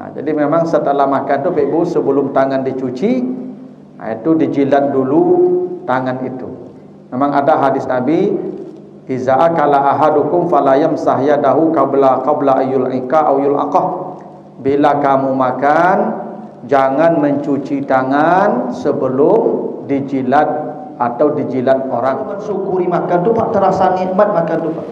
Jadi memang setelah makan tu Ibu, sebelum tangan dicuci, itu dijilat dulu tangan itu. Memang ada hadis Nabi, iza akala ahadukum fala yamsah yadahu qabla ayyul'ika aw yul'aqah. Bila kamu makan, jangan mencuci tangan sebelum dijilat atau dijilat orang. Mensyukuri makan tu Pak, terasa nikmat makan tu Pak.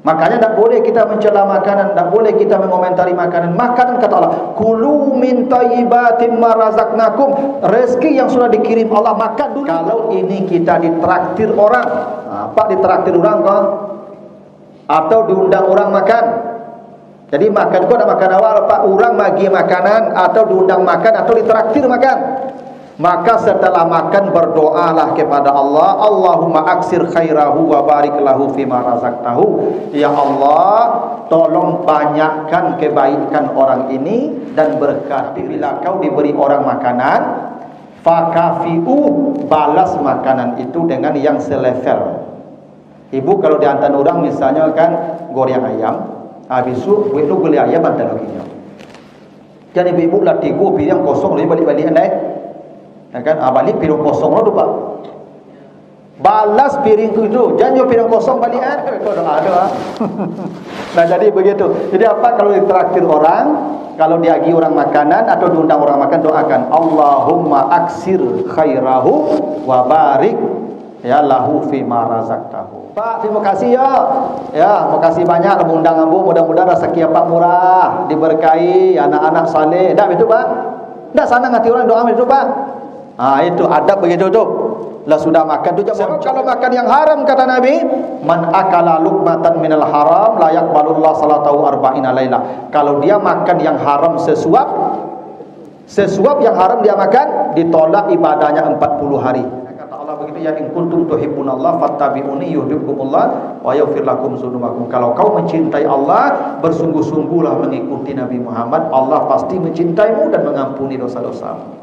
Makanya tak boleh kita mencela makanan, tak boleh kita mengomentari makanan. Makanan kata Allah, kulu min thayyibatin ma razaqnakum. Rezeki yang sudah dikirim Allah, makan dulu. Kalau ini kita ditraktir orang, Pak ditraktir orang kah? Atau diundang orang makan. Jadi makan kau nak makan awal Pak, orang bagi makanan atau diundang makan atau ditraktir makan. Maka setelah makan berdoalah kepada Allah, Allahumma aksir khairahu wa barik lahu fima razaqtahu. Ya Allah, tolong banyakkan kebaikan orang ini dan berkati. Bila kau diberi orang makanan, fakafi'u, balas makanan itu dengan yang selevel. Ibu kalau diantar orang misalnya kan goreng ayam, habis itu itu beli ayam antar lagi. Jadi ibu lah tiga piring kosong lagi balik-balik andai. Kan balik piring kosong tu Pak. Balas piring itu, jangan piring kosong balik kau dah ada. Nah jadi begitu. Jadi apa kalau ditraktir orang, kalau diagi orang makanan atau diundang orang makan, doakan Allahumma aksir khairahu wa barik ya lahu fima razaqtahu. Pak, terima kasih ya. Ya, makasih banyak mengundang ambu, mudah-mudahan rezeki Pak murah, diberkahi, anak-anak saleh. Dah betul Pak? Dah sana ngati orang doa begitu Pak. Itu adab begitu tu. Lah sudah makan tu jangan. Kalau makan yang haram kata Nabi, man akala luqmatan minal haram la yaqbalullah salatahu arba'ina laila. Kalau dia makan yang haram sesuap yang haram dia makan, ditolak ibadahnya 40 hari. Kata Allah begitu, ya in kuntum tuhibbunallah fattabi'uni yuhibbukumullah wa yaghfir lakum dzunubakum. Kalau kau mencintai Allah, bersungguh-sungguhlah mengikuti Nabi Muhammad, Allah pasti mencintaimu dan mengampuni dosa-dosamu.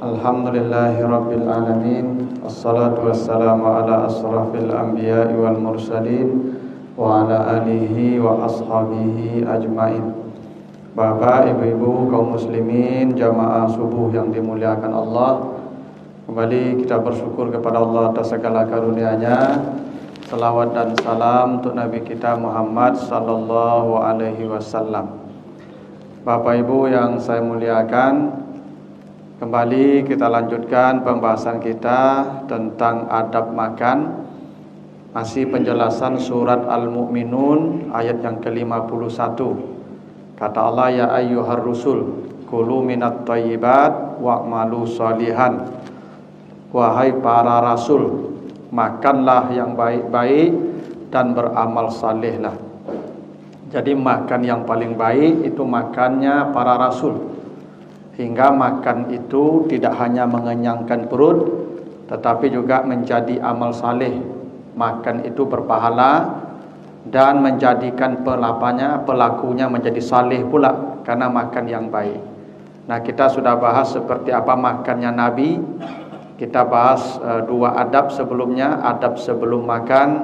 Alhamdulillahirabbil alamin, wassalatu wassalamu ala asrafil anbiya'i wal mursalin wa ala alihi wa ashabihi ajmain. Bapak, ibu-ibu, kaum muslimin, jamaah subuh yang dimuliakan Allah, kembali kita bersyukur kepada Allah atas segala karunia-Nya. Salawat dan salam untuk Nabi kita Muhammad sallallahu alaihi wasallam. Bapak Ibu yang saya muliakan, kembali kita lanjutkan pembahasan kita tentang adab makan. Masih penjelasan surat Al-Mu'minun ayat yang ke-51. Kata Allah, ya ayyuhar rusul kulu minat thayyibat wa'malu shalihan. Wahai para rasul, makanlah yang baik-baik dan beramal salehlah. Jadi makan yang paling baik itu makannya para rasul. Hingga makan itu tidak hanya mengenyangkan perut, tetapi juga menjadi amal saleh. Makan itu berpahala dan menjadikan pelakunya menjadi saleh pula karena makan yang baik. Nah, kita sudah bahas seperti apa makannya Nabi. Kita bahas dua adab sebelumnya, adab sebelum makan,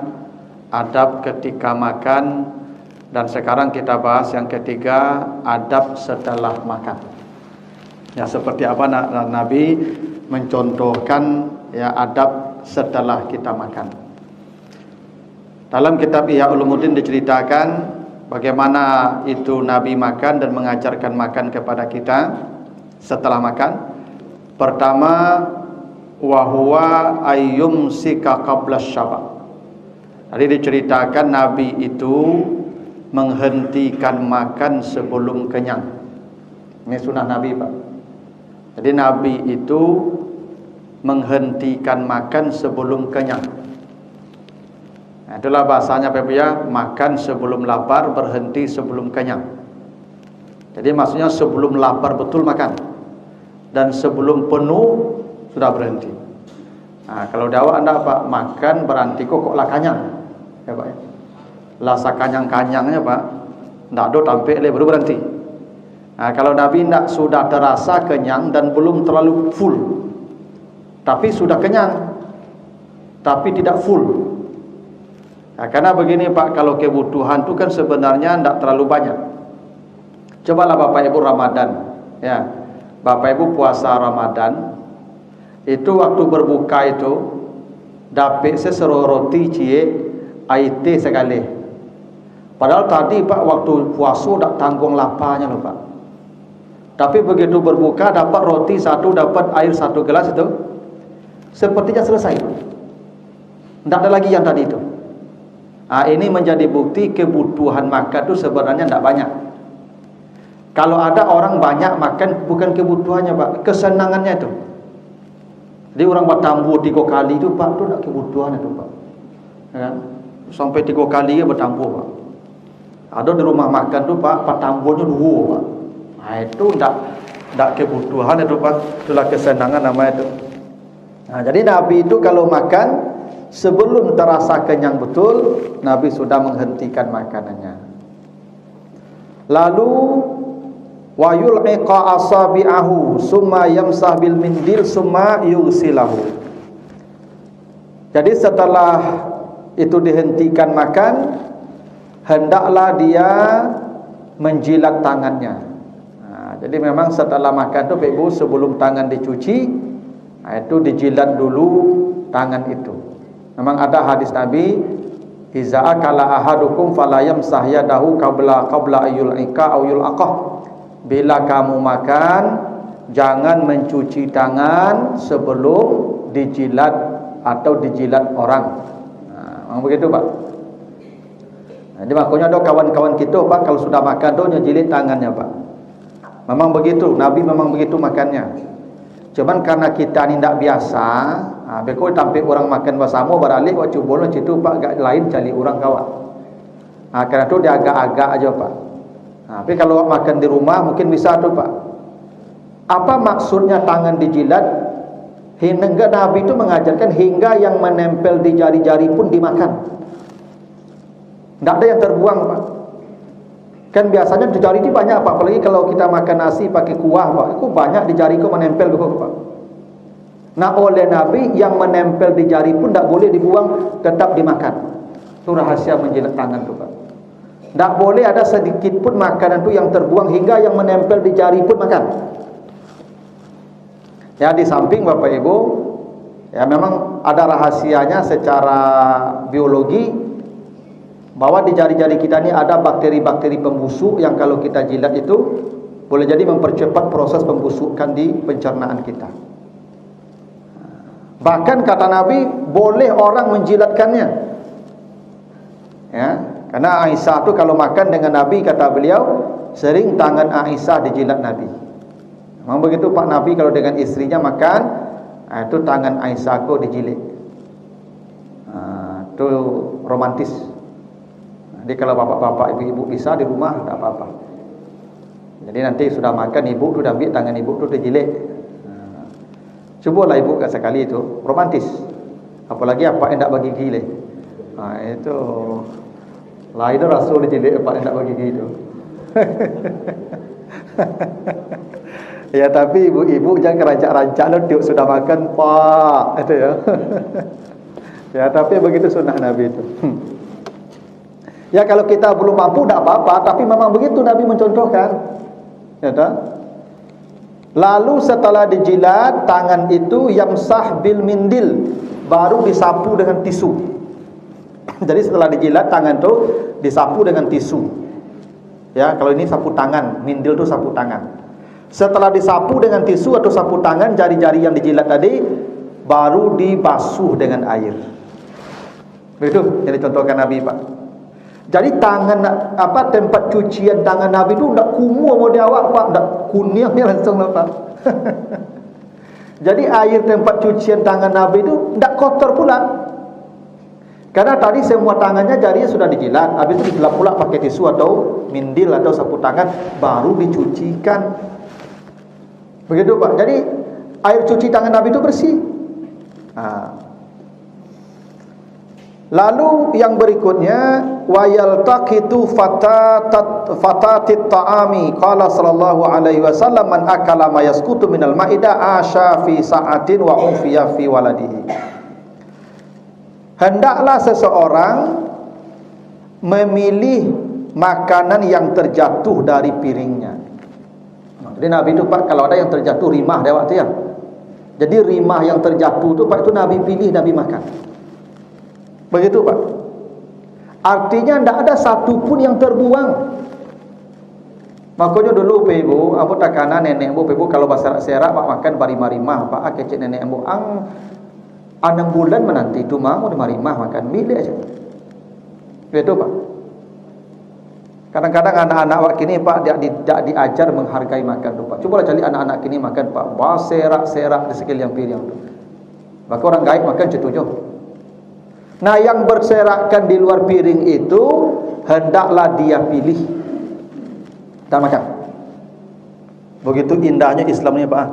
adab ketika makan, dan sekarang kita bahas yang ketiga, adab setelah makan. Ya, seperti apa Nabi mencontohkan ya adab setelah kita makan. Dalam kitab Ihya Ulumuddin diceritakan bagaimana itu Nabi makan dan mengajarkan makan kepada kita setelah makan. Pertama, wa huwa ayyumsika qabla syaba'. Tadi diceritakan Nabi itu menghentikan makan sebelum kenyang. Ini sunnah Nabi, Pak. Jadi Nabi itu menghentikan makan sebelum kenyang. Nah, itulah bahasanya Bapak ya, makan sebelum lapar, berhenti sebelum kenyang. Jadi maksudnya sebelum lapar betul makan, dan sebelum penuh sudah berhenti. Nah, kalau dakwah Anda Pak, makan berhenti kok lah kanyang. Ya Pak ya. Lasa kanyang-kanyangnya Pak, ndak do tampil baru berhenti. Kalau Nabi sudah terasa kenyang dan belum terlalu full, tapi sudah kenyang, tapi tidak full. Karena begini Pak, kalau kebutuhan itu kan sebenarnya tidak terlalu banyak. Cobalah Bapak Ibu Ramadan, ya, Bapak Ibu puasa Ramadan, itu waktu berbuka itu dapat seseru roti cie aite sekali. Padahal tadi Pak waktu puasa tak tanggung lapanya loh Pak. Tapi begitu berbuka dapat roti satu, dapat air satu gelas itu, sepertinya selesai. Tidak ada lagi yang tadi itu. Ini menjadi bukti kebutuhan makan itu sebenarnya tidak banyak. Kalau ada orang banyak makan bukan kebutuhannya Pak, kesenangannya itu. Jadi orang bertambur 3 kali itu Pak, itu tidak kebutuhan itu Pak. Ya, sampai 3 kali ya bertambur Pak. Ada di rumah makan itu Pak, bertamburnya 2 Pak. Itu tidak kebutuhan itu Pak, itulah kesenangan namanya itu. Jadi Nabi itu kalau makan sebelum terasa kenyang betul, Nabi sudah menghentikan makanannya. Lalu wa yul'iqa asabi'ahu summa yamsah bil mindil summa yughsilahu. Jadi setelah itu dihentikan makan, hendaklah dia menjilat tangannya. Jadi memang setelah makan itu Ibu, sebelum tangan dicuci, itu dijilat dulu tangan itu. Memang ada hadis Nabi, iza akala ahadukum fala yamsah yadahu qabla ayyul'ika aw yul'aqah. Bila kamu makan, jangan mencuci tangan sebelum dijilat atau dijilat orang. Memang begitu Pak. Jadi makanya ada kawan-kawan kita Pak, kalau sudah makan tu nyejilit tangannya Pak. Memang begitu, Nabi memang begitu makannya. Cuman karena kita ni tidak biasa, bekoi tampil orang makan bersama beralih buat cuba situ Pak, agak lain cari orang kawan. Karena tu dia agak-agak aja Pak. Tapi kalau makan di rumah mungkin bisa tu Pak. Apa maksudnya tangan dijilat? Hingga Nabi itu mengajarkan hingga yang menempel di jari-jari pun dimakan. Tidak ada yang terbuang Pak. Kan biasanya di jari itu banyak Pak, apalagi kalau kita makan nasi pakai kuah Pak, itu banyak di jari itu menempel begitu Pak. Nah oleh Nabi yang menempel di jari pun tidak boleh dibuang, tetap dimakan. Itu rahasia menjilat tangan itu Pak. Tidak boleh ada sedikit pun makanan itu yang terbuang, hingga yang menempel di jari pun makan. Ya di samping Bapak Ibu, ya memang ada rahasianya secara biologi, bahwa di jari-jari kita ini ada bakteri-bakteri pembusuk yang kalau kita jilat itu boleh jadi mempercepat proses pembusukan di pencernaan kita. Bahkan kata Nabi boleh orang menjilatkannya. Ya, karena Aisyah itu kalau makan dengan Nabi, kata beliau, sering tangan Aisyah dijilat Nabi. Memang begitu Pak, Nabi kalau dengan istrinya makan, itu tangan Aisyah ko dijilit. Itu romantis. Jadi kalau bapak-bapak, ibu-ibu bisa di rumah, tak apa-apa. Jadi nanti sudah makan, ibu sudah ambil tangan ibu tu dijilit. Cubalah ibu sekali itu, romantis. Apalagi apa yang tak bagi gile. Itu lain Rasul dijilit apa yang tak bagi gile itu. Ya tapi ibu-ibu jangan rancak-rancak lah, tiuk sudah makan Pak, itu ya. Ya tapi begitu sunnah Nabi itu. Ya kalau kita belum mampu tak apa-apa, tapi memang begitu Nabi mencontohkan. Ya tak? Lalu setelah dijilat tangan itu yamsah bil mindil, baru disapu dengan tisu. Jadi setelah dijilat tangan itu disapu dengan tisu. Ya, kalau ini sapu tangan, mindil itu sapu tangan. Setelah disapu dengan tisu atau sapu tangan, jari-jari yang dijilat tadi baru dibasuh dengan air. Begitu yang dicontohkan Nabi Pak. Jadi tangan tempat cucian tangan Nabi itu tidak kumuh mau diawak Pak, tidak kuningnya langsung Pak. Jadi air tempat cucian tangan Nabi itu tidak kotor pula. Karena tadi semua tangannya jarinya sudah dijilat, habis itu dilap pula pakai tisu atau mindil atau sapu tangan, baru dicucikan. Begitu Pak. Jadi air cuci tangan Nabi itu bersih. Lalu yang berikutnya wa yaltaqitu fatatit ta'ami qala sallallahu alaihi wasallam man akala ma yasqutu minal maidah asha fi sa'atin wa ufiya fi waladihi. Hendaklah seseorang memilih makanan yang terjatuh dari piringnya. Jadi Nabi itu Pak, kalau ada yang terjatuh rimah dia waktu ya. Jadi rimah yang terjatuh itu Pak, itu Nabi pilih, Nabi makan. Begitu Pak. Artinya tidak ada satu pun yang terbuang. Makanya dulu Ibu, apa takana nenek Ibu kalau bahasa serak Pak makan barimah-rimah Pak kecil nenek Ibu ang 6 bulan menanti itu mau marimah makan milik aja. Begitu Pak. Kadang-kadang anak-anak wak kini Pak tidak diajar menghargai makan tu Pak. Cuba cari anak-anak kini makan Pak, serak-serak di sekeliling piring tu. Maka orang gaib makan cetujuh. Nah, yang berserakan di luar piring itu hendaklah dia pilih dan makan. Begitu indahnya Islam ni Pak.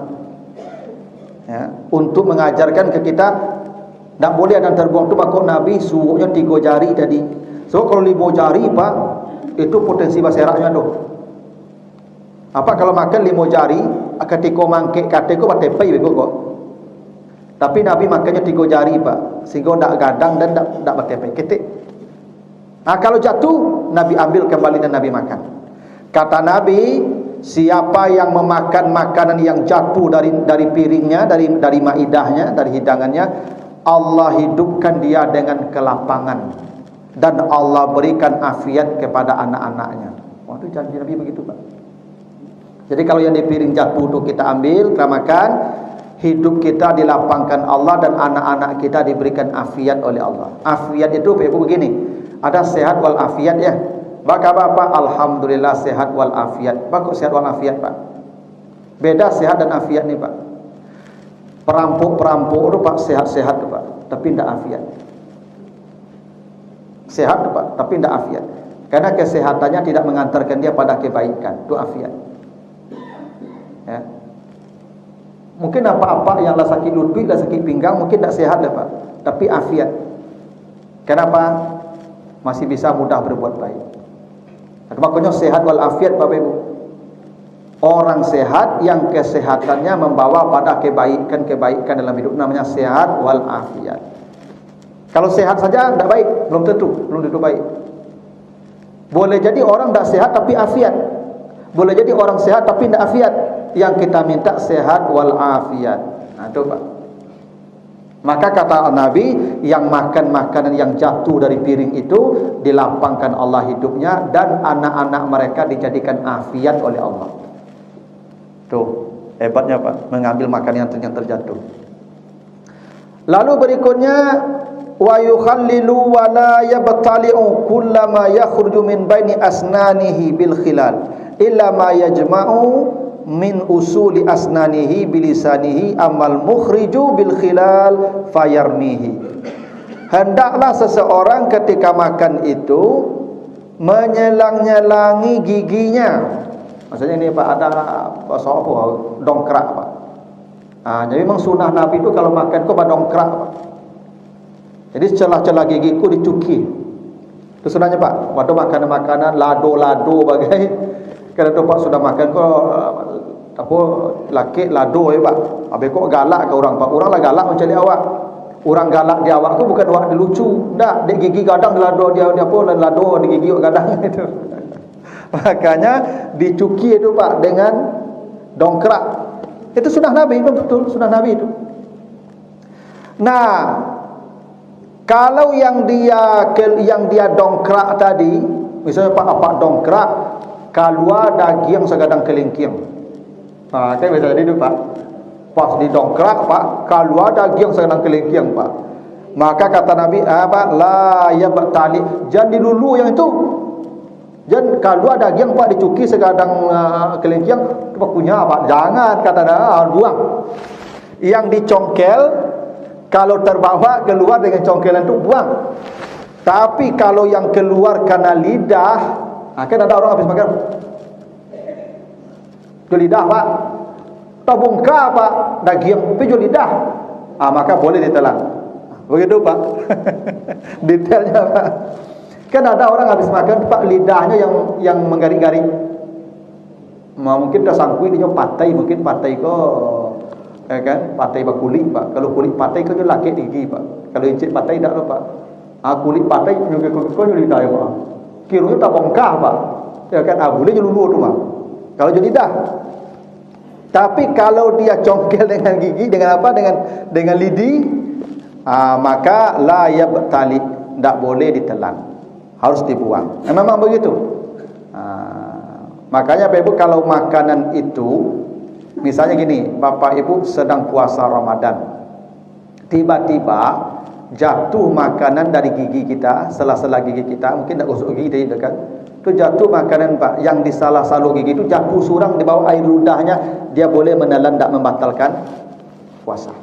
Ya, untuk mengajarkan ke kita tak boleh ada yang terbuang tu. Maka Nabi suruhnya 3 jari tadi. So kalau 5 jari Pak, itu potensi berseraknya tu. Apa kalau makan 5 jari, ketika mangkik kataku batepai begitu kok. Tapi Nabi makannya 3 jari Pak, sehingga tak gadang dan tak batepai ketik. Nah, kalau jatuh Nabi ambil kembali dan Nabi makan. Kata Nabi, siapa yang memakan makanan yang jatuh dari piringnya, dari maidahnya, dari hidangannya, Allah hidupkan dia dengan kelapangan. Dan Allah berikan afiat kepada anak-anaknya. Waktu janji Nabi begitu Pak. Jadi kalau yang di piring jatuh itu kita ambil, kita makan, hidup kita dilapangkan Allah dan anak-anak kita diberikan afiat oleh Allah. Afiat itu Ibu begini, ada sehat wal afiat ya. Maka Bapak alhamdulillah sehat wal afiat. Pak sehat wal afiat Pak. Beda sehat dan afiat nih Pak. Perampok itu Pak sehat-sehat Pak, tapi tidak afiat. Sehat Pak, tapi tidak afiat. Karena kesehatannya tidak mengantarkan dia pada kebaikan. Itu afiat. Ya. Mungkin apa-apa yang lah sakit lutut, lah sakit pinggang, mungkin tak sehat lah Pak, tapi afiat. Kenapa? Masih bisa mudah berbuat baik. Makanya sehat wal afiat Bapak Ibu. Orang sehat yang kesehatannya membawa pada kebaikan dalam hidup, namanya sehat wal afiat. Kalau sehat saja tidak baik, belum tentu baik. Boleh jadi orang tidak sehat tapi afiat. Boleh jadi orang sehat tapi tidak afiat. Yang kita minta sehat wal afiat. Nah, itu Pak. Maka kata Nabi, yang makan makanan yang jatuh dari piring itu dilapangkan Allah hidupnya dan anak-anak mereka dijadikan afiat oleh Allah. Tuh, hebatnya Pak, mengambil makanan yang terjatuh. Lalu berikutnya wa yukhallilu wa la yabtali'u kullama yakhruju min baini asnanihi bil khilal illa ma yajma'u min usuli asnanihi bilisanihi amal mukhriju bil khilal fayarmihi. Hendaklah seseorang ketika makan itu menyelang-nyelangi giginya. Maksudnya ini Pak, ada apa dongkrak Pak. Jadi memang sunnah Nabi itu kalau makan kau dongkrak Pak. Jadi celah-celah gigiku dicuki. Itu sunahnya Pak. Waktu makanan-makanan lado-lado bagai. Kalau tu Pak sudah makan kau apa laki lado ya Pak. Habis kau galak ke orang Pak. Orang lah galak mencari awak. Orang galak di awak tu bukan awak lucu. Enggak, di gigi kadang di lado dia apa lado di gigi kadang itu. Makanya dicuki itu Pak dengan dongkrak. Itu sunah Nabi, betul sunah Nabi itu. Nah, kalau yang dia dongkrak tadi, misalnya Pak dongkrak keluar daging segadang kelingking. Nah, kan bisa jadi itu Pak. Pas didongkrak Pak, keluar daging segadang kelingking Pak. Maka kata Nabi, la yabtali, jangan dilulu yang itu. Jangan keluar daging Pak dicuki segadang kelingking, itu punya Pak. Jangan kata Nabi, buang. Yang dicongkel kalau terbawa keluar dengan congkelan itu buang. Tapi kalau yang keluar karena lidah, kan ada orang habis makan ke lidah Pak, tabungka Pak daging, tapi lidah, maka boleh ditelan. Begitu Pak. Detailnya Pak. Kan ada orang habis makan Pak, lidahnya yang menggaring-garing. Mungkin dah sangkui dia patai, mungkin patai kok kan, patai kulit Pak. Kalau kulit patai kau laki gigi Pak. Kalau encik patai tak Pak. Kulit patai kau lidah ya Pak. Kiranya tak bongkah Pak. Ya kan, boleh jelulu tu Pak. Kalau jadi dah. Tapi kalau dia congkel dengan gigi, dengan apa? Dengan lidi, maka la yabtali, tak boleh ditelan. Harus dibuang. Memang begitu. Makanya Bapak Ibu kalau makanan itu, misalnya gini, Bapak Ibu sedang puasa Ramadan, tiba-tiba jatuh makanan dari gigi kita, sela-sela gigi kita, mungkin tak gosok gigi tadi dekat, itu jatuh makanan Pak, yang di salah-salah gigi itu jatuh surang di bawah air ludahnya, dia boleh menelan, tak membatalkan puasa.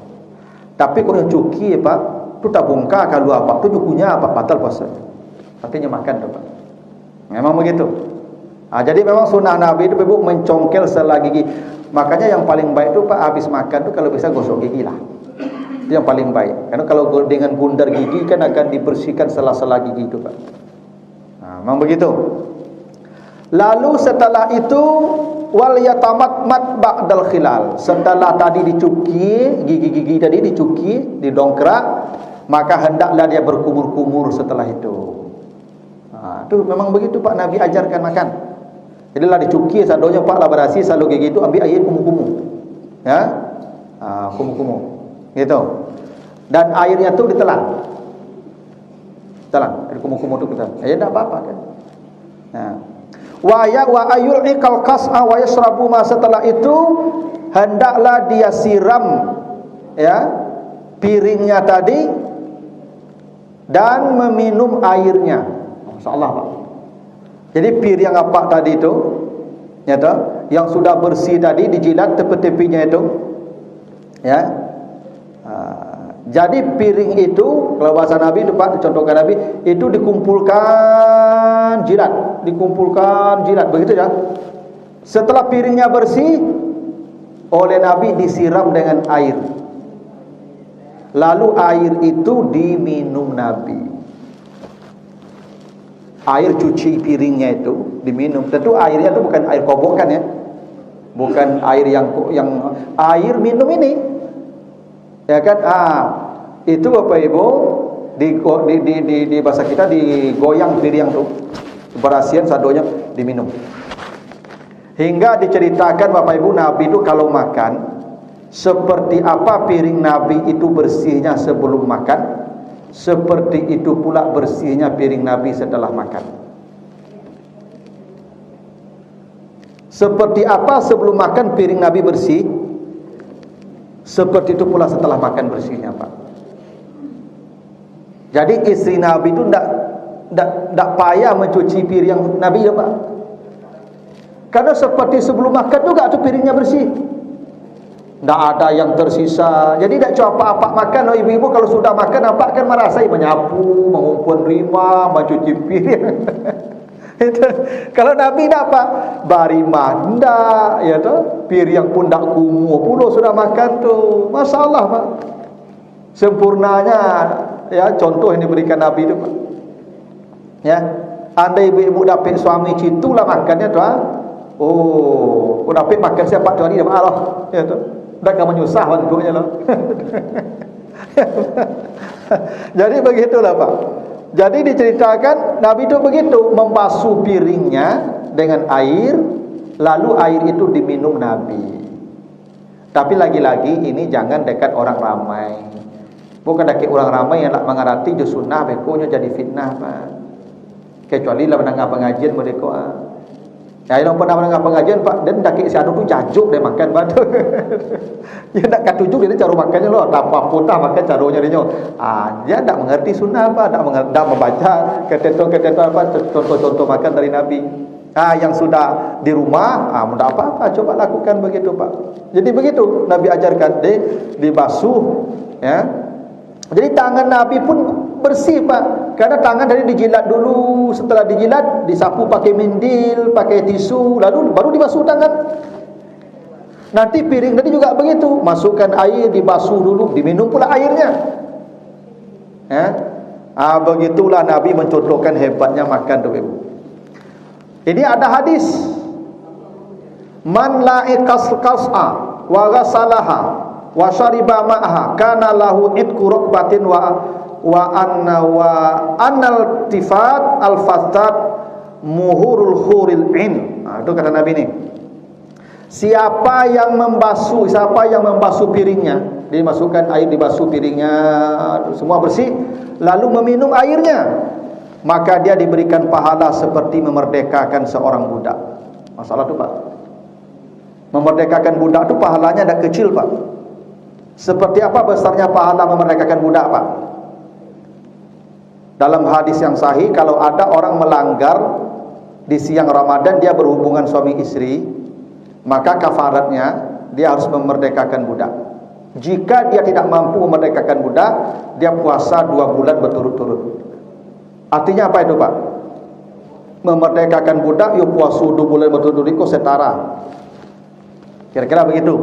Tapi kalau cuki Pak, itu tak bongkar kalau apa, itu jukunya apa, batal puasa. Artinya makan tu Pak. Memang begitu. Jadi memang sunnah Nabi itu Ibu mencongkel sela gigi. Makanya yang paling baik itu Pak, habis makan tu kalau bisa gosok gigi lah. Itu yang paling baik. Karena kalau dengan gundar gigi kan akan dibersihkan sela-sela gigi itu Pak. Memang begitu. Lalu setelah itu wal yatamatmat ba'dal khilal. Setelah tadi dicuki, gigi-gigi tadi dicuki, didongkrak, maka hendaklah dia berkumur-kumur setelah itu. Itu memang begitu Pak, Nabi ajarkan makan. Jadi lah dicuki sadonya Pak, lah berasi selalu gigi itu, ambil air kumur-kumur. Ya. Kumur-kumur. Gitu. Dan airnya tu ditelan. Telan, air kumur-kumur tu kita. Ya tak apa-apa kan. Wa ayul ikal qas'a wa yashrabu ma, setelah itu hendaklah dia siram ya piringnya tadi dan meminum airnya. Masyaallah Pak. Jadi piring yang apa tadi itu, ya toh, yang sudah bersih tadi dijilat tepi-tepinya itu, ya. Jadi piring itu, kalau bahasa Nabi itu Pak, dicontohkan Nabi, itu dikumpulkan jilat, begitu ya. Setelah piringnya bersih, oleh Nabi disiram dengan air. Lalu air itu diminum Nabi. Air cuci piringnya itu diminum. Tentu airnya itu bukan air kobokan ya. Bukan air yang air minum ini. Ya kan? Itu Bapak Ibu di bahasa kita digoyang piring tu. Berasian sadonya diminum. Hingga diceritakan Bapak Ibu, Nabi itu kalau makan seperti apa piring Nabi itu bersihnya sebelum makan, seperti itu pula bersihnya piring Nabi setelah makan. Seperti apa sebelum makan piring Nabi bersih, seperti itu pula setelah makan bersihnya Pak. Jadi istri Nabi itu tidak payah mencuci piring Nabi ya Pak. Karena seperti sebelum makan juga tu piringnya bersih. Tak ada yang tersisa. Jadi tak coba apa makan. Ibu-ibu kalau sudah makan nampak kan merasai menyapu, mengumpul rima, mencuci piring. Kalau Nabi tak apa, bari manda, ya toh, piring pun tak kumuh pula sudah makan tu. Masalah Pak. Sempurnanya ya contoh yang diberikan Nabi itu Pak. Ya, andai ibu-ibu dapat suami citulah makannya tu kau dapat makan siapa tu hari dah Allah, ya toh. Dah kamu menyusah bentuknya loh. Jadi begitulah Pak. Jadi diceritakan Nabi itu begitu, membasuh piringnya dengan air, lalu air itu diminum Nabi. Tapi lagi-lagi ini jangan dekat orang ramai. Bukan dekat orang ramai yang nak mengarati je sunnah, bekonya jadi fitnah Pak. Kecuali lah mendengar pengajian mereka. Ya, yang pernah mendengar pengajian Pak, dan dakik si anu tu jajuk dia makan batu. Dia nak katujuk dia cara makannya loh, tak apa-apa tak makan caranya dia. Dia tak mengerti sunnah Pak, tak membaca ketentuan-ketentuan apa, contoh-contoh makan dari Nabi. Yang sudah di rumah, tak apa-apa, coba lakukan begitu Pak. Jadi begitu Nabi ajarkan, dibasuh, ya. Jadi tangan Nabi pun bersih Pak. Karena tangan tadi dijilat dulu, setelah dijilat disapu pakai mendil, pakai tisu, lalu baru dibasuh tangan. Nanti piring tadi juga begitu, masukkan air, dibasuh dulu, diminum pula airnya. Ya. Begitulah Nabi mencontohkan hebatnya makan tu ibu. Ini ada hadis, man la'iqas qas'a wa ghasalaha wa syariba ma'aha kana lahu itqu raqbatin wa annal tifat al-fasad muhurul khuril in. Itu kata Nabi ni. Siapa yang membasuh piringnya, dimasukkan air, dibasuh piringnya, semua bersih, lalu meminum airnya, maka dia diberikan pahala seperti memerdekakan seorang budak. Masalah tu Pak, memerdekakan budak tu pahalanya dah kecil Pak. Seperti apa besarnya pahala memerdekakan budak Pak? Dalam hadis yang sahih, kalau ada orang melanggar di siang Ramadan, dia berhubungan suami istri, maka kafaratnya dia harus memerdekakan budak. Jika dia tidak mampu memerdekakan budak, dia puasa 2 bulan berturut-turut. Artinya apa itu Pak? Memerdekakan budak, dia puasa 2 bulan berturut-turut, itu setara. Kira-kira begitu.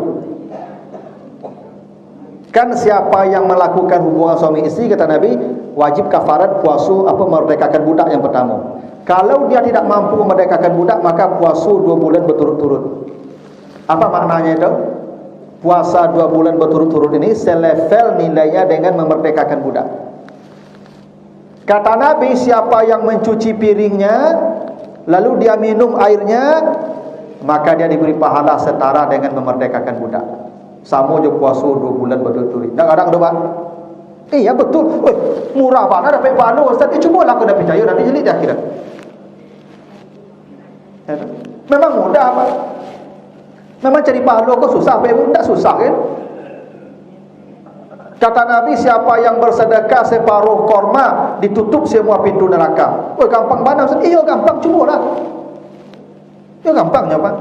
Kan siapa yang melakukan hubungan suami istri, kata Nabi, wajib kafarat puasa memerdekakan budak yang pertama. Kalau dia tidak mampu memerdekakan budak, maka puasa 2 bulan berturut-turut. Apa maknanya itu? Puasa 2 bulan berturut-turut ini selevel nilainya dengan memerdekakan budak. Kata Nabi, siapa yang mencuci piringnya lalu dia minum airnya, maka dia diberi pahala setara dengan memerdekakan budak. Sama je puasa 2 bulan berturut-turut. Kadang-kadang tu Pak, iya betul. Murah banget dapat pahala Ustaz. Cubalah aku dah percaya, nanti jelit dah kira. Memang mudah Pak. Memang cari pahala kau susah, Ibu? Tak susah kan? Kata Nabi, siapa yang bersedekah separuh korma, ditutup semua pintu neraka. Gampang mana? Iya gampang, cubalah. Ya gampangnya Pak.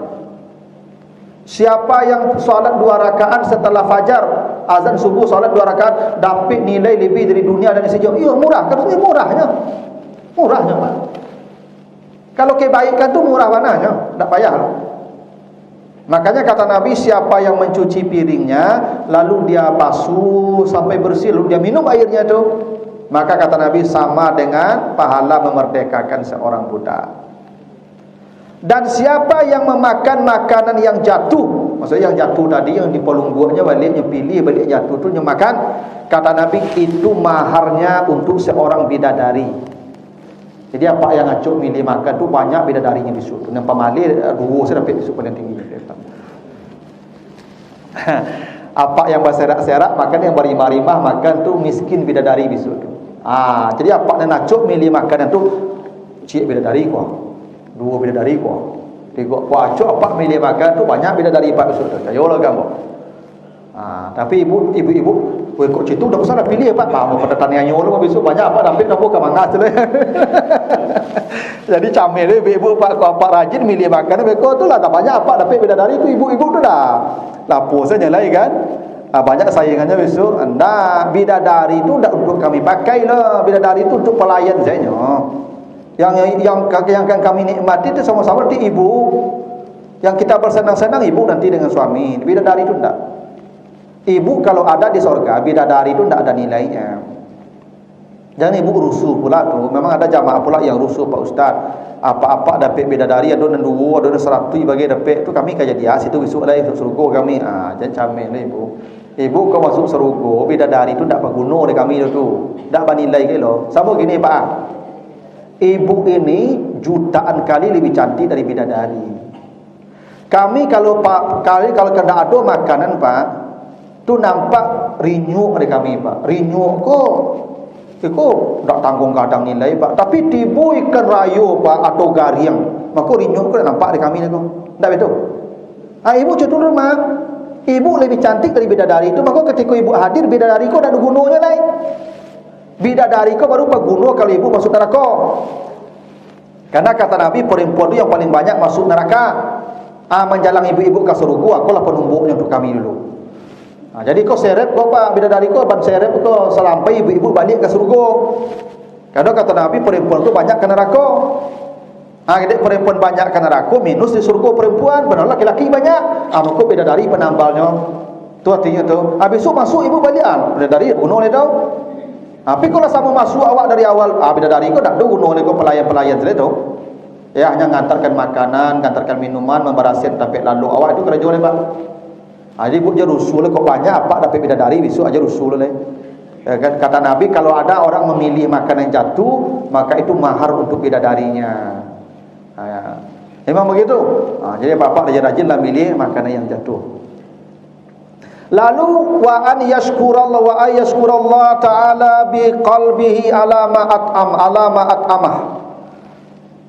Siapa yang solat 2 rakaat setelah fajar, azan subuh solat 2 rakaat, dapat nilai lebih dari dunia dan isi jauh. Iya murah, kan murahnya. Murahnya Pak. Kalau kebaikan tu murah mananya, tak payah. Makanya kata Nabi, siapa yang mencuci piringnya lalu dia basuh sampai bersih, lalu dia minum airnya tu, maka kata Nabi sama dengan pahala memerdekakan seorang budak. Dan siapa yang memakan makanan yang jatuh, maksudnya yang jatuh tadi, yang dipolungguanya balik, yang pilih balik jatuh tu, yang makan, kata Nabi, itu maharnya untuk seorang bidadari. Jadi apa yang acuk milih makan tu banyak bidadarinya besok tu. Yang pemali 2 saya dapat besok paling tinggi. Apa yang berserak-serak makan, yang berimah-rimah makan tu miskin bidadari besok tu. Jadi apa yang acuk milih makanan tu, cik bidadari kau, 2 bidadari kau, 3 kau acuk apa milih makan tu banyak bidadari 4 besok tu. Ayolah kamu. Tapi ibu kok situ dah besar dah pilih Pak. Mau pada taniannya orang besok banyak apa dapat nak buka mangas tu. Jadi camel ibu Pak rajin milih makanan beko tu lah, tak banyak apa dapat bidadari tu ibu-ibu tu dah. Lapor saja lah kan. Banyak saingannya besok. Bidadari tu dah untuk kami pakai lah. Bidadari tu untuk pelayan saja. Yang kami nikmati tu sama-sama di ibu. Yang kita bersenang-senang ibu nanti dengan suami. Bidadari tu enggak. Ibu kalau ada di sorga, bidadari itu tidak ada nilainya. Jangan ibu rusuh pula tu. Memang ada jamaah pula yang rusuh Pak Ustaz. Apa-apa dapat bidadari, ada 2, ada 100 bagi dapat tu kami kaji dia situ besok dah masuk surga kami. Jangan camel lah ibu. Ibu kau masuk surga, bidadari tu tak berguna di kami tu. Tak bernilai ke lo. Sama gini Pak. Ibu ini jutaan kali lebih cantik dari bidadari. Kami kalau kena ada makanan Pak, tu nampak rinyuk dari kami Pak. Rinyuk kok tak tanggung kadang nilai Pak. Tapi tibu ikan rayu Pak atau gariang, maka rinyuk kok nampak dari kami tu. Tak betul? Ibu cuci rumah. Ibu lebih cantik dari bidadari itu, maka ketika ibu hadir bidadari kok ada gunanya lain. Bidadari kok baru berguna kalau ibu masuk neraka. Karena kata Nabi, perempuan itu yang paling banyak masuk neraka. Menjalang ibu-ibu ke surga, akulah penumbuknya untuk kami dulu. Jadi kau seret kau Pak bidadari kau ban seret kau sampai ibu-ibu balik ke surga. Karena kata Nabi, perempuan tu banyak ke neraka. Jadi perempuan banyak ke neraka minus di surga perempuan, benar laki-laki banyak. Maka bidadari penambalnya. Tu artinya tu. Habis tu masuk ibu balik bidadari bunuh dia tahu. Tapi kalau sama masuk awak dari awal, bidadari kau tak duno oleh kau pelayan-pelayan tu. Ya, hanya ngantarkan makanan, ngantarkan minuman, membarasin tapi lalu awak itu kerja oleh Pak. Jadi buat je rusul kau banyak apa dapat bidadari besok aja rusul oleh. Ya, kan? Kata Nabi, kalau ada orang memilih makanan yang jatuh, maka itu mahar untuk bidadarinya. Ya. Memang begitu. Jadi bapak rajin-rajinlah milih makanan yang jatuh. Lalu wa an yashkurallah wa ayashkurallah ta'ala bi qalbihi ala ma at'amah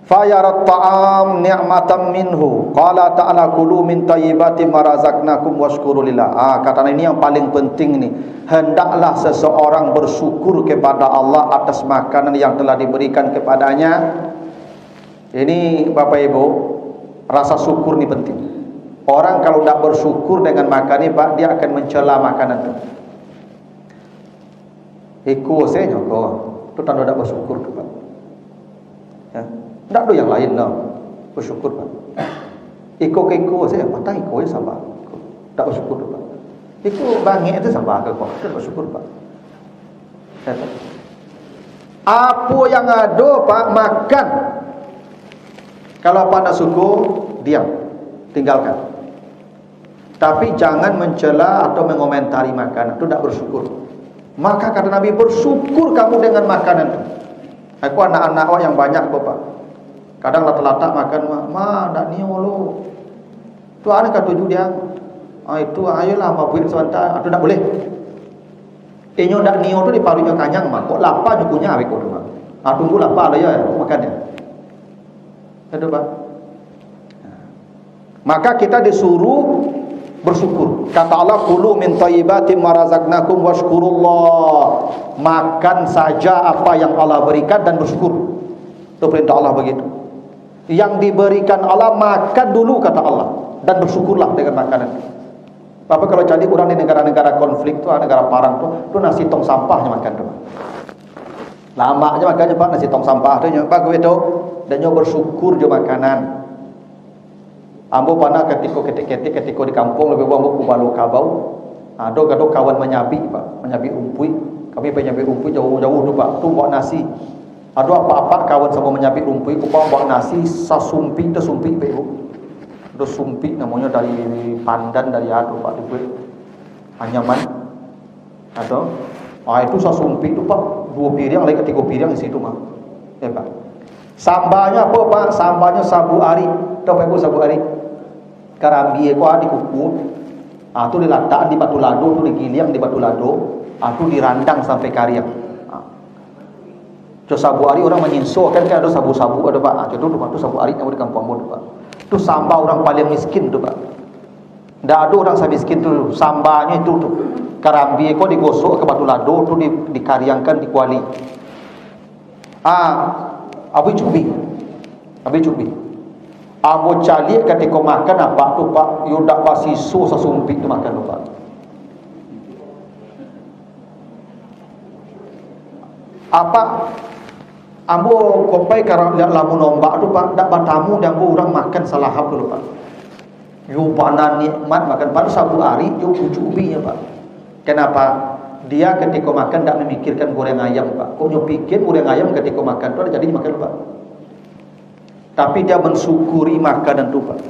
fayarat ta'am ni'matan minhu qala ta'ala kulu min tayyibati ma razaqnakum washkuru lillah. Kata ini yang paling penting ni, hendaklah seseorang bersyukur kepada Allah atas makanan yang telah diberikan kepadanya. Ini Bapak Ibu, rasa syukur ni penting. Orang kalau tidak bersyukur dengan makan ni Pak, dia akan mencela makanan tu. Iko saya kau, tu tanda tidak bersyukur tu Pak. Ya, tidak ada yang lain lah bersyukur Pak. Iko saya, patah iko ya sabar. Tak bersyukur tu Pak. Iko bangit tu sabar ke kau, tak bersyukur Pak. Ya, apa yang ada Pak makan. Kalau Pak nak syukur, diam, tinggalkan. Tapi jangan mencela atau mengomentari makanan, itu tidak bersyukur. Maka kata Nabi, bersyukur kamu dengan makanan itu. Aku anak-anak yang banyak Bapak. Kadang latak-latak makan, tak niu lu. Tu anak kata tuju dia. Itu ayolah mabuin sebentar, itu tak boleh. Inyo tak niu tu diparunya kanyang mah. Kok lapar nyukunya awek kau tu mah. Tunggu lapar lah ya makannya. Ada Pak. Maka kita disuruh bersyukur. Kata Allah, kulu min thayyibati ma razaqnakum washkurullah. Makan saja apa yang Allah berikan dan bersyukur. Itu perintah Allah begitu. Yang diberikan Allah makan dulu kata Allah dan bersyukurlah dengan makanan. Bapak kalau jadi orang di negara-negara konflik tu, negara perang tu nasi tong sampahnya makan tu. Lama aja makannya Pak, nasi tong sampah tu Pak begitu dan nyo bersyukur je makanan. Ambo pana ketika di kampung lebih ambo ku balu kabau. Ado kawan menyabi Pak, menyabi umpui. Kami menyabi umpui jauh-jauh tu Pak, tu bawa nasi. Ado apa-apa kawan sama menyabi umpui, ku bawa nasi sasumpi tu sumpi Pak Ibu. Itu sumpi namanya dari pandan dari ado Pak dibuat. Anyaman. Atau itu sasumpi tu Pak, 2 piring lagi 3 piring di situ mah. Ya Pak. Sambalnya apa Pak? Sambalnya sabu ari. Tahu Pak Ibu sabu ari? Karambi ko di kuku. Tu diletakkan di batu lado, tu digiling di batu lado, tu dirandang sampai kariang. Jo sabu ari orang menyinso kan ada sabu-sabu ada Pak. Itu tu sabu ari yang di kampung Ambon Pak. Tu sambal orang paling miskin tu Pak. Ndak ada orang miskin tu, sambalnya itu tu. Karambi ko digosok ke batu lado, tu dikariangkan di kuali. Abi cubi. Abo calik ketika makan apa tu Pak, yo dak basiso sasumpik tu makan tu Pak. Apa ambo kopai karang lamun ombak tu Pak, dak batamu dan ambo orang makan salahap tu Pak. Yo panan nikmat makan pada sabu hari yo cubi ya Pak. Kenapa? Dia ketika makan dak memikirkan goreng ayam Pak. Kok yo pikir goreng ayam ketika makan tu ada jadi makan Pak. Tapi dia mensyukuri makanan itu Pak.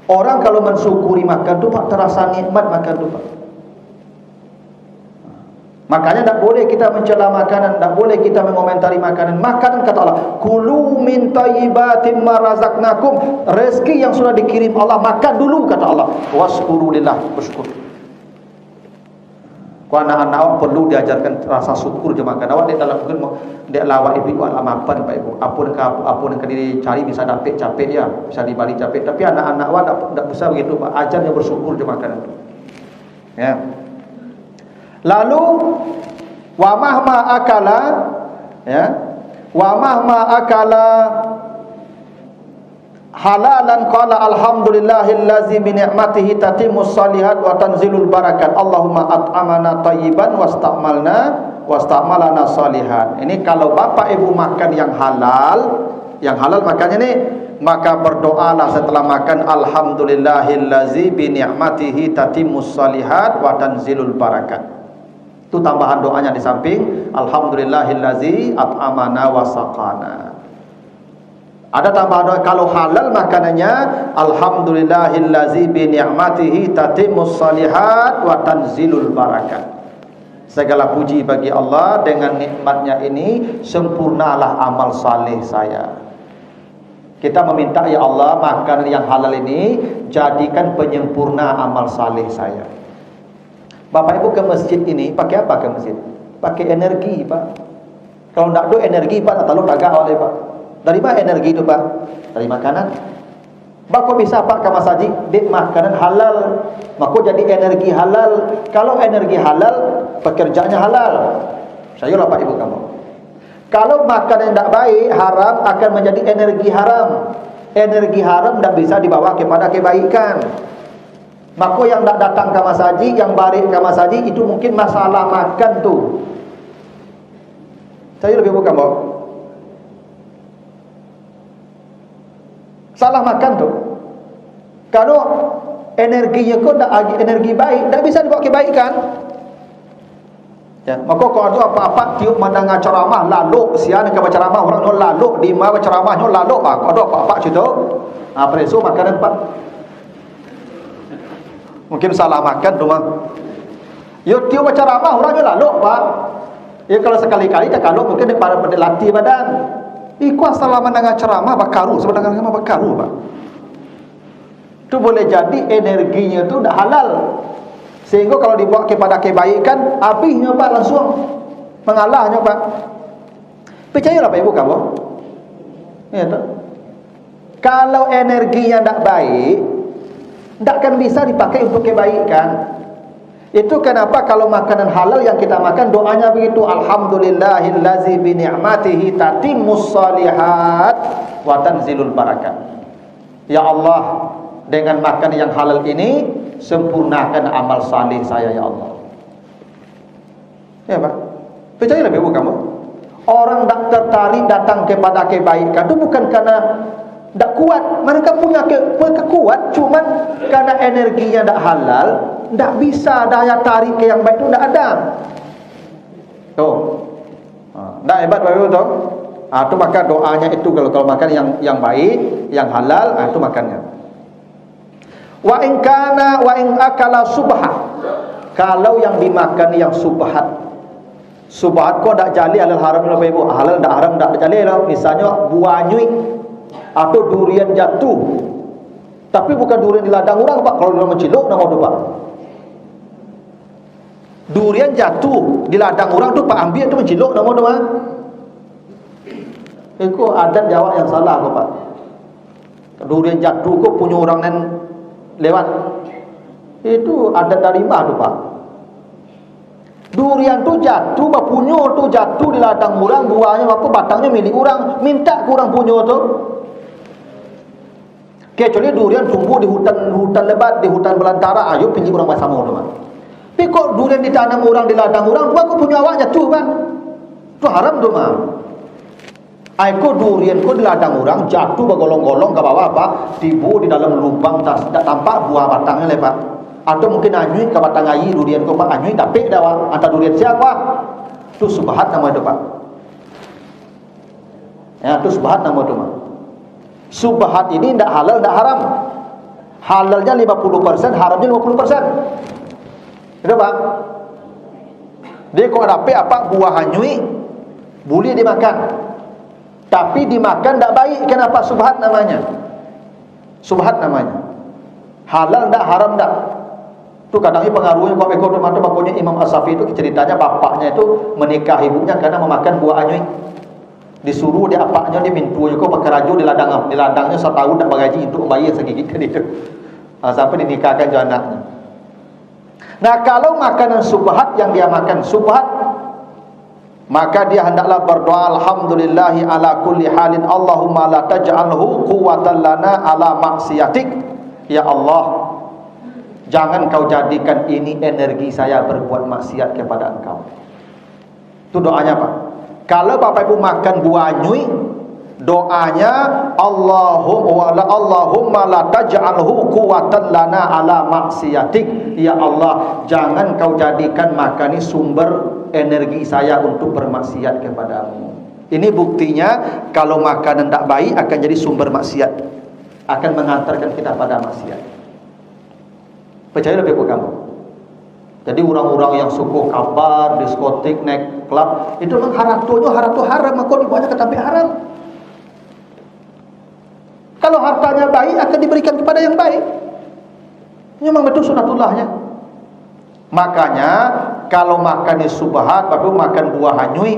Orang kalau mensyukuri makan itu Pak, terasa nikmat makan itu Pak. Makanya tak boleh kita mencela makanan, tak boleh kita mengomentari makanan. Makanan kata Allah, kulu min thayyibatin ma razaqnakum. Rezeki yang sudah dikirim Allah, makan dulu kata Allah. Washkuru lillah, bersyukur. Anak-anak awak perlu diajarkan rasa syukur je makan. Awak dia dalam mungkin dia lawak ibu alamapan Pak Ibu. Apa yang dicari bisa dapat capek ya, bisa dibalik capek. Tapi anak-anak awak tak bisa begitu Pak. Ajarnya bersyukur je makan itu. Ya. Lalu wa mahma akala ya. Wa mahma akala halalan qala alhamdulillahillazi bi ni'matihi tatimmus shalihat wa tanzilul barakat. Allahumma at'amana thayyiban wasta'malana shalihan. Ini kalau bapak ibu makan yang halal makannya nih, maka berdoalah setelah makan alhamdulillahillazi bi ni'matihi tatimmus shalihat wa tanzilul barakat. Itu tambahan doanya di samping alhamdulillahillazi at'amana wa saqana. Ada tambahan doa kalau halal makanannya alhamdulillahillazi bi ni'matihi tatimmus shalihat wa tanzilul barakat. Segala puji bagi Allah, dengan nikmatnya ini sempurnalah amal saleh saya. Kita meminta, ya Allah, makanan yang halal ini jadikan penyempurna amal saleh saya. Bapak Ibu ke masjid ini pakai apa ke masjid? Pakai energi, Pak. Kalau tidak ada energi, Pak, nak tahu kagak oleh Pak. Dari mana energi itu, Pak? Dari makanan. Maka bisa Pak ke masjid, makanan halal, maka jadi energi halal. Kalau energi halal, pekerjaannya halal. Saya lah Pak Ibu kamu. Kalau makanan yang tidak baik, haram, akan menjadi energi haram. Energi haram tidak bisa dibawa kepada kebaikan. Maka yang tidak datang ke masjid, yang balik ke masjid, itu mungkin masalah makan tu. Saya lebih bukan bawa. Salah makan tu. Kalau energinya kau tak energi baik, tak bisa dibawa kebaikan. Ya, maka kalau ada apa-apa tiup mendengar ceramah lalu, sian ke ceramah orang no lalu, di mana ceramahnya lalu, kalau ada apa-apa situ, preso makanan Pak. Mungkin salah makan tu mah. Yo tiup ceramah orangnya lalu, Pak. Ya kalau sekali-kali tak kalau mungkin para berlatih badan. Iku salah mendengar ceramah bakaru, sebenarnya mah bakaru, Pak. Itu boleh jadi energinya tu dah halal. Sehingga kalau dibawa kepada kebaikan, habisnya Pak langsung mengalahnya Pak. Percayalah Pak Ibu kamu. Ya tak? Kalau energinya tidak baik, tidak akan bisa dipakai untuk kebaikan. Itu kenapa kalau makanan halal yang kita makan doanya begitu, alhamdulillahillazi bi ni'matihi tatimmus shalihat wa tanzilul barakat. Ya Allah, dengan makan yang halal ini sempurnakan amal saleh saya ya Allah. Ya Pak. Percaya lebih bukan kamu. Orang tak tertarik datang kepada kebaikan itu bukan karena tak kuat. Mereka punya kuat, cuman karena energinya tak halal, tak bisa daya tarik ke yang baik itu tak ada. Tuh. Tak hebat Bapak Ibu tuh. Itu maka doanya itu kalau makan yang baik, yang halal, itu makannya. Wa in kana wa in akala subha. Kalau yang dimakan yang subhat. Subhat kau tak jali halal haram Bapak Ibu. Halal tak haram tak jali lah. Misalnya buah nyui atau durian jatuh. Tapi bukan durian di ladang orang Pak. Kalau durian menciluk nama tu Pak. Durian jatuh di ladang orang tu Pak, ambil tu menciluk nama tu Pak. Itu adat Jawa yang salah kau Pak. Durian jatuh kau punya orang nan lewat. Itu adat dari mana tu Pak? Durian tu jatuh, bapunyo tu jatuh di ladang orang, buahnya apa batangnya milik orang, minta kurang punyo tu. Kecuali durian tumbuh di hutan lebat, di hutan belantara, ayo pinjam orang bersama tu Pak. Tapi kok durian ditanam orang di ladang orang, tu aku punya awak jatuh Pak. Tu haram tu Pak. Aku durian ku di ladang orang jatuh bergolong-golong ke bawah Pak, tibu di dalam lubang tak tampak buah batangnya le Pak. Atau mungkin anyui ke batang air durian ku Pak, anyui tapi dah antara durian siapa? Tu subhat nama itu Pak. Ya, tu subhat nama itu Pak. Subhat ini tidak halal, tidak haram. Halalnya 50%, haramnya 50%. Itu Pak. Dia kalau dapat apa buah anyui boleh dimakan. Tapi dimakan tak baik. Kenapa? Subhat namanya. Subhat namanya. Halal tak, haram tak. Itu kadang-kadang pengaruhnya kalau ekonomi itu, makanya Imam As-Safi itu ceritanya bapaknya itu menikah ibunya karena memakan buah anyui. Disuruh dia apaknya dia mintu juga pakai raju di ladangnya setahun tak bagaji untuk bayi yang segigit kan itu. Sampai dinikahkan juga anaknya. Nah, kalau makanan subhat yang dia makan subhat, maka dia hendaklah berdoa alhamdulillahi ala kulli halin Allahumma la taj'alhu quwwatan lana ala maksiatik. Ya Allah, jangan kau jadikan ini energi saya berbuat maksiat kepada Engkau. Itu doanya Pak. Kalau Bapak Ibu makan buah anyui, Doanya Allahumma la taj'alhu quwwatan lana ala maksiatik. Ya Allah, jangan kau jadikan makan ini sumber energi saya untuk bermaksiat kepadamu. Ini buktinya kalau makanan tak baik akan jadi sumber maksiat, akan mengantarkan kita pada maksiat. Percaya lebih ke kamu. Jadi orang-orang yang suku kabar, diskotik, naik klub, itu memang haratu haram, maka dibawanya ke tempat haram. Kalau hartanya baik akan diberikan kepada yang baik. Ini memang betul sunatullahnya. Makanya kalau makan di subhan, baru makan buah hanyui,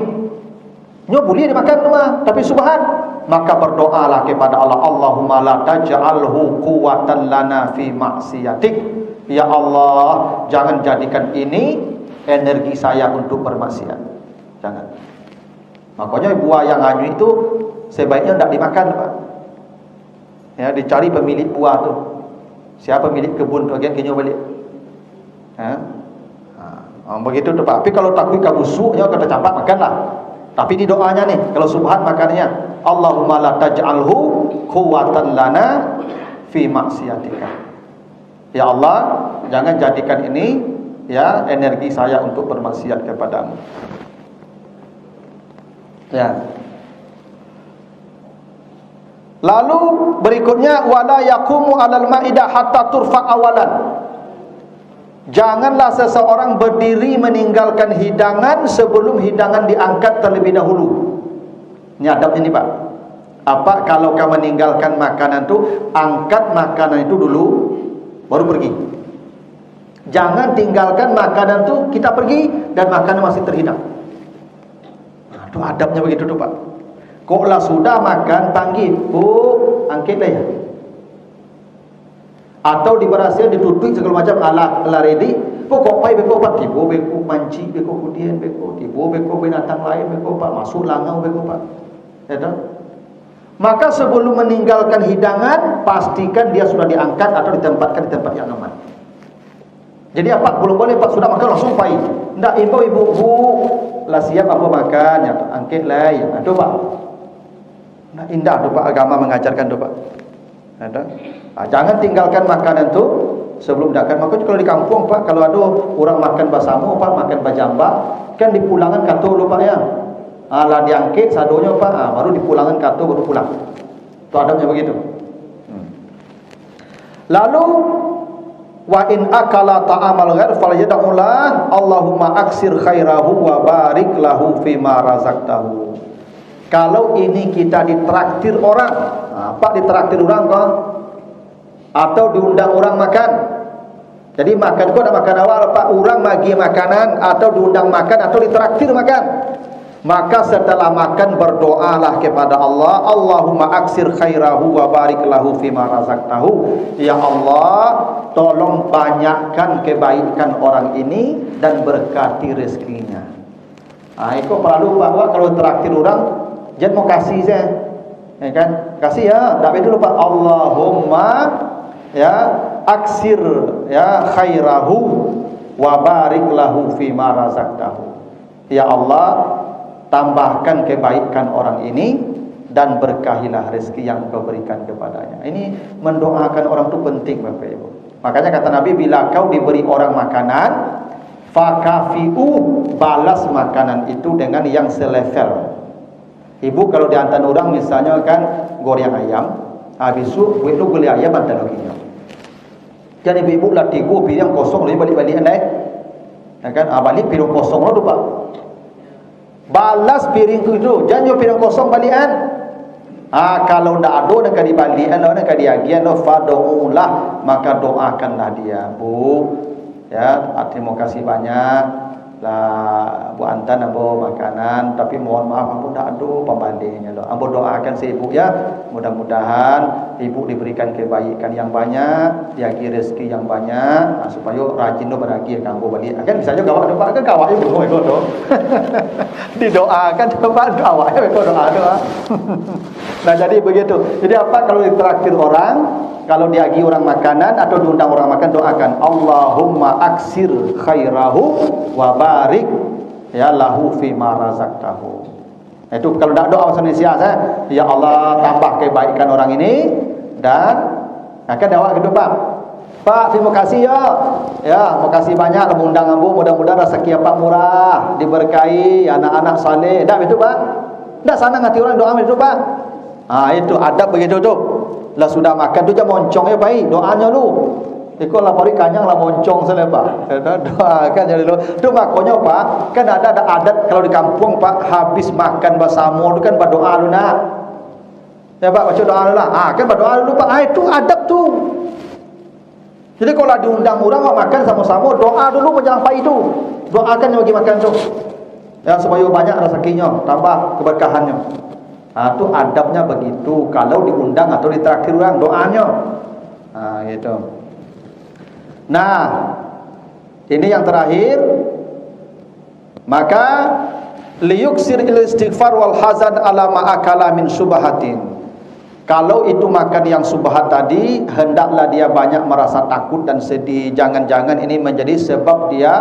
nyo boleh dimakan rumah, tapi subhan, maka berdoalah kepada Allah, Allahumma la taj'alhu quwwatan lana fi maksiatik. Ya Allah, jangan jadikan ini energi saya untuk bermaksiat. Jangan. Makanya buah yang hanyui itu sebaiknya tidak dimakan, Pak. Ya, dicari pemilik buah tu. Siapa pemilik kebun tu, agen kenyo balik. Begitu tu Pak. Tapi kalau takut kabusuknya kata campak makanlah. Tapi di doanya nih, kalau subhan makannya, Allahumma la taj'alhu quwwatan lana fi maksiatika. Ya Allah, jangan jadikan ini ya energi saya untuk bermaksiat kepadamu. Ya. Lalu berikutnya wala yaqumu 'alal maidah hatta turfa awalan. Janganlah seseorang berdiri meninggalkan hidangan sebelum hidangan diangkat terlebih dahulu. Ini adabnya nih Pak. Apa kalau kau meninggalkan makanan itu, angkat makanan itu dulu baru pergi. Jangan tinggalkan makanan itu kita pergi dan makanan masih terhidang. Nah, itu adabnya begitu tuh Pak. Kok lah sudah makan, panggil, bu, angkitlah ya. Atau diberhasil ditutup segala macam ala ready. Pokok pai beko pak, tibo beko manci, beko kudian beko, tibo beko binatang lain beko pak, masuk langau beko pak. Ya tak? Maka sebelum meninggalkan hidangan, pastikan dia sudah diangkat atau ditempatkan di tempat yang aman. Jadi apa? Belum boleh Pak sudah makan langsung pai. Ndak ibu bu, lah siap apa makan ya, angkitlah ya. Aduh Pak. Nah, indah tu Pak, agama mengajarkan tu Pak. Ada. Jangan tinggalkan makanan tu sebelum makan. Makanya kalau di kampung Pak, kalau ada orang makan basamu Pak, makan bajamba, kan dipulangan kato lu Pak ya. Lah diangkit sadonya Pak, baru dipulangan kato baru pulang. Tu adabnya begitu. Lalu wa in akala ta'amal ghair falyad'ulah Allahumma aksir khairahu wa barik lahu fima razaqtahu. Kalau ini kita ditraktir orang, Pak ditraktir orang kok, atau diundang orang makan. Jadi makan kok ada makan awal Pak, orang bagi makanan atau diundang makan atau ditraktir makan. Maka setelah makan berdoalah kepada Allah, Allahumma aksir khairahu wa barik lahu fima razaqtahu. Ya Allah, tolong banyakkan kebaikan orang ini dan berkati rezekinya. Itu perlu bahwa kalau traktir orang jangan mau kasih saya, ya kan? Kasih ya, tak betul Pak. Allahumma ya aksir ya khairahu wa barik lahu fima razaqtahu. Ya Allah, tambahkan kebaikan orang ini dan berkahilah rezeki yang Kau berikan kepadanya. Ini mendoakan orang itu penting Bapak Ibu. Makanya kata Nabi, bila kau diberi orang makanan, fakafi'u, balas makanan itu dengan yang selevel. Ibu kalau diantar orang misalnya kan goreng ayam, habis itu buat lu beli ayam antar laginya. Jadi ibu lah tiga piring kosong lagi balik-balik naik, ya kan? Balik piring kosong lah tu Pak. Balas piring itu, jangan piring kosong balikan. Kalau ndak ada nak dibalikan, nak diagian, fadu'ulah, maka doakanlah dia, Bu. Ya, terima kasih banyak. Lah Bu Antan ambo makanan, tapi mohon maaf ambo ndak ada pembandingnya loh. Ambo doakan si ibu ya, mudah-mudahan ibu diberikan kebaikan yang banyak, diagi rezeki yang banyak, supaya rajin lo beragi ambo balik. Kan bisa juga gawak doa kan gawak ibu itu. Didoakan coba gawak ya doa. Nah jadi begitu. Jadi apa kalau ditraktir orang, kalau diagi orang makanan atau diundang orang makan, doakan Allahumma aksir khairahu wa barik ya lahu fima razaqtahu. Itu kalau tak doa bahasa Indonesia saya, ya Allah tambah kebaikan orang ini dan akan dakwah gitu Pak. Pak, terima kasih ya. Ya, makasih banyak mengundang ambu, mudah-mudahan rezeki Pak murah, diberkahi, anak-anak saleh. Dah begitu Pak. Dah sana ngati orang doa begitu Pak. Itu adab begitu tu. Lah sudah makan tu jangan moncong ya baik, doanya lu. Ikut lah pari kanyang lah moncong saya Pak. Doakan jadi lu. Tu makanya Pak, kan ada adat kalau di kampung Pak, habis makan bersama tu kan berdoa lu nak. Ya Pak, baca doa dulu lah. Kan berdoa dulu Pak. Itu adab tu. Jadi kalau diundang orang makan sama-sama, doa dulu menjelang pagi tu. Doakan yang bagi makan tu. Ya supaya banyak rezekinya, tambah keberkahannya. Tu adabnya begitu. Kalau diundang atau ditraktir orang, doanya. Gitu. Nah, ini yang terakhir. Maka liyuksir istighfar wal hazan ala ma'akala min subhatin. Kalau itu makan yang subhat tadi, hendaklah dia banyak merasa takut dan sedih. Jangan-jangan ini menjadi sebab dia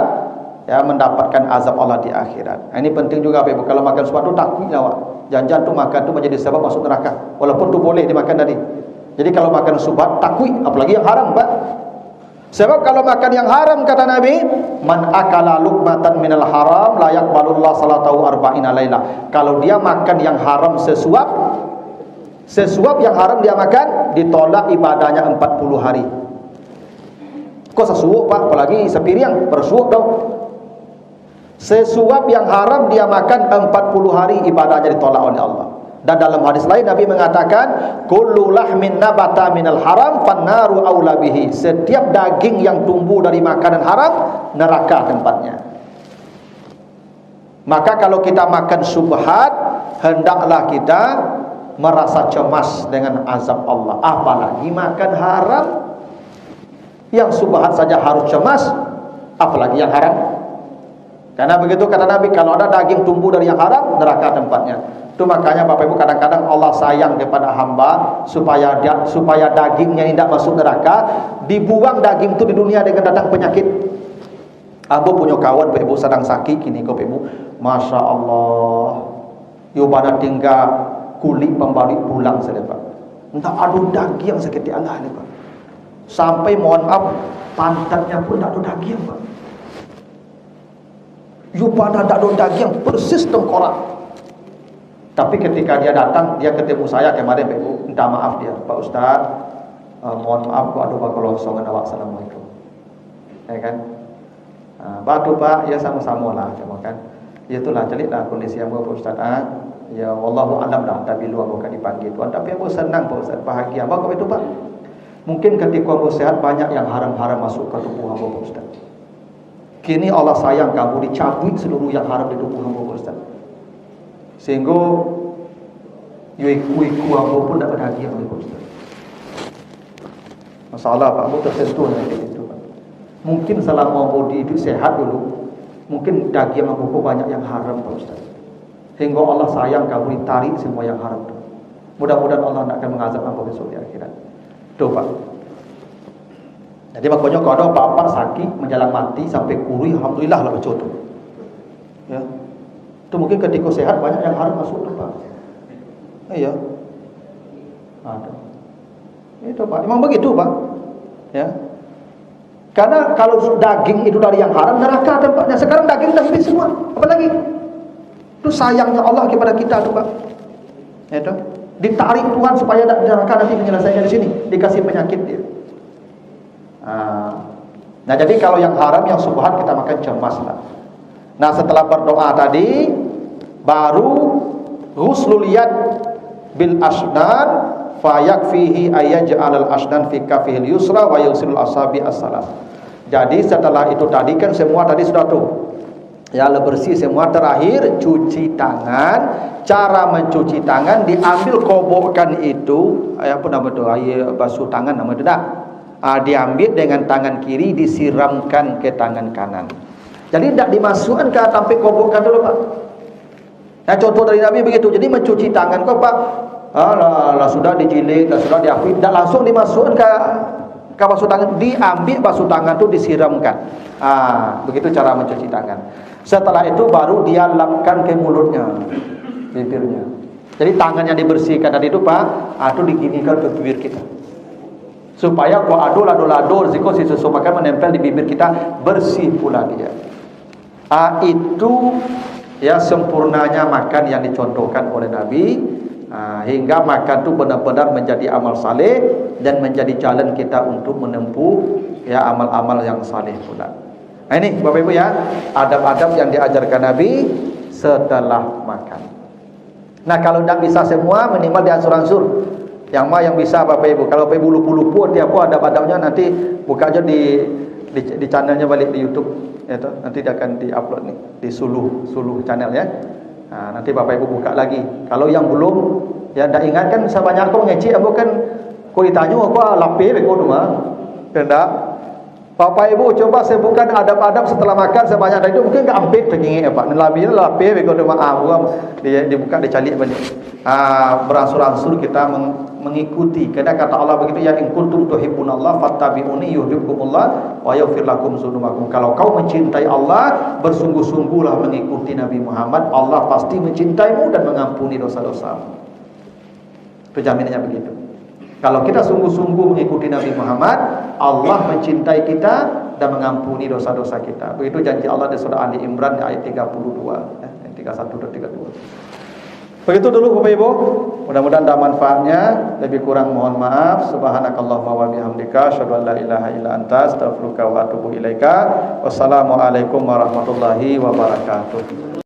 mendapatkan azab Allah di akhirat. Ini penting juga Bapak Ibu. Kalau makan subhat itu takut awak. Jangan-jangan tu makan tu menjadi sebab masuk neraka. Walaupun tu boleh dimakan tadi. Jadi kalau makan subhat takut, apalagi yang haram Pak. Sebab kalau makan yang haram kata Nabi, man akala luqmatan minal haram la yaqbalullah salatahu arba'ina laila. Kalau dia makan yang haram sesuap yang haram dia makan, ditolak ibadahnya 40 hari. Kok sesuap Pak? Apalagi sepiriang bersuap dong. Sesuap yang haram dia makan 40 hari ibadahnya ditolak oleh Allah. Dan dalam hadis lain Nabi mengatakan, kullu lahmin nabata minal haram fannaru aula bihi. Setiap daging yang tumbuh dari makanan haram, neraka tempatnya. Maka kalau kita makan subhat, hendaklah kita merasa cemas dengan azab Allah. Apalagi makan haram. Yang subhat saja harus cemas, apalagi yang haram. Karena begitu kata Nabi, kalau ada daging tumbuh dari yang haram, neraka tempatnya. Itu makanya Bapak Ibu kadang-kadang Allah sayang kepada hamba supaya dagingnya tidak masuk neraka, dibuang daging itu di dunia dengan datang penyakit. Abu punya kawan Bapak Ibu sedang sakit kini Bapak Ibu, Masya Allah, you pada tinggal kulit pembalik pulang saja Pak. Entah ada daging yang sakit di Allah ni Pak. Sampai mohon maaf pantatnya pun tak ada daging Pak. You pada tak ada daging persis tengkorak. Tapi ketika dia datang, dia ketemu saya kemarin Pak Ibu, minta maaf dia, Pak Ustaz, mohon maaf gua ada kelosongan awak, assalamualaikum. Ya kan? Batu Pak, ya sama-sama lah, cuma kan. Ya itulah jelitlah kondisi yang Pak Ustaz. Ya wallahu alam dah, tapi lu bukan dipanggil Tuhan. Tapi aku senang Pak Ustaz, bahagia. Apa itu Pak? Mungkin ketika kamu sehat banyak yang haram-haram masuk ke tubuh hamba Pak Ustaz. Kini Allah sayang kamu, dicabut seluruh yang haram di tubuh hamba Pak Ustaz. Sehingga iku hamba pun tak bahagia oleh Pak Ustaz. Masalah Pak, kamu tersentuh dengan itu Pak. Mungkin selama bodi itu sehat dulu, mungkin daging hamba pun banyak yang haram Pak Ustaz. Hingga Allah sayang kamu ditarik semua yang haram itu. Mudah-mudahan Allah tidak akan mengazab hamba besok di akhirat. Itu Pak. Jadi makanya kalau ada bapak sakit menjelang mati sampai kurui, alhamdulillah lah betul tu. Ya. Itu mungkin ketika sehat banyak yang haram masuk tu Pak. Iya. Ada. Itu Pak. Memang begitu Pak. Ya. Karena kalau daging itu dari yang haram, neraka tempatnya. Sekarang daging dah habis semua. Apa lagi? Itu sayangnya Allah kepada kita tu Pak. Ya tu. Ditarik Tuhan supaya neraka nanti menyelesaikan di sini, dikasih penyakit dia. Nah jadi kalau yang haram, yang subhat kita makan cemas lah. Nah setelah berdoa tadi, baru ghuslul yad bil asnan fayakfihi ayaj'al al asnan fi kafihil yusra wa yusilul asabi as-salas. Jadi setelah itu tadi kan semua tadi sudah tuh ya bersih semua, terakhir cuci tangan. Cara mencuci tangan, diambil kobokan itu, apa nama itu, air basuh tangan nama itu dah. Diambil dengan tangan kiri, disiramkan ke tangan kanan. Jadi tidak dimasukkan ke sampai kobokan dulu Pak. Nah contoh dari Nabi begitu. Jadi mencuci tangan kok Pak, sudah dijilid, sudah diapit, tidak langsung dimasukkan ke basuh tangan, diambil basuh tangan itu disiramkan. Begitu cara mencuci tangan. Setelah itu baru dia lapkan ke mulutnya. bibirnya. Jadi tangan yang dibersihkan tadi itu Pak, itu diginikan ke bibir kita. Supaya ku adul ziko si susu makan menempel di bibir kita, bersih pula dia. Itu ya sempurnanya makan yang dicontohkan oleh Nabi. Hingga makan itu benar-benar menjadi amal saleh dan menjadi jalan kita untuk menempuh ya amal-amal yang saleh pula. Nah ini Bapak Ibu ya, adab-adab yang diajarkan Nabi setelah makan. Nah kalau tidak bisa semua, minimal diansur-ansur. Yang bisa Bapak Ibu. Kalau Bapak Ibu lupu-lupu, tiap adab-adabnya nanti buka aja di channelnya balik di YouTube. Ya, nanti dia akan di-upload nih di Suluh channel ya. Nah, nanti Bapak Ibu buka lagi. Kalau yang belum, ya tidak ingat kan sebanyak kau ngeci, aku kan kau ditanya aku lapih kau rumah. Tidak. Bapak Ibu coba sebutkan adab-adab setelah makan sebanyak itu mungkin enggak hampir tergingi ya Pak. Lapih kau rumah dibuka dicari balik. Beransur-ansur kita mengikuti. Karena kata Allah begitu, ya in kuntum tuhibbunallah fattabi'uni yuhibbukumullah wa yaghfir lakum dzunubakum. Kalau kau mencintai Allah, bersungguh-sungguhlah mengikuti Nabi Muhammad, Allah pasti mencintaimu dan mengampuni dosa-dosamu. Itu jaminannya begitu. Kalau kita sungguh-sungguh mengikuti Nabi Muhammad, Allah mencintai kita dan mengampuni dosa-dosa kita. Begitu janji Allah di surah Ali Imran ayat 32, ayat 31 dan 32. Begitu dulu Bapak Ibu, mudah-mudahan ada manfaatnya. Lebih kurang mohon maaf. Subhanakallahumma wa bihamdika asyhadu an la ilaha illa anta astaghfiruka wa atubu ilaika. Wassalamualaikum warahmatullahi wabarakatuh.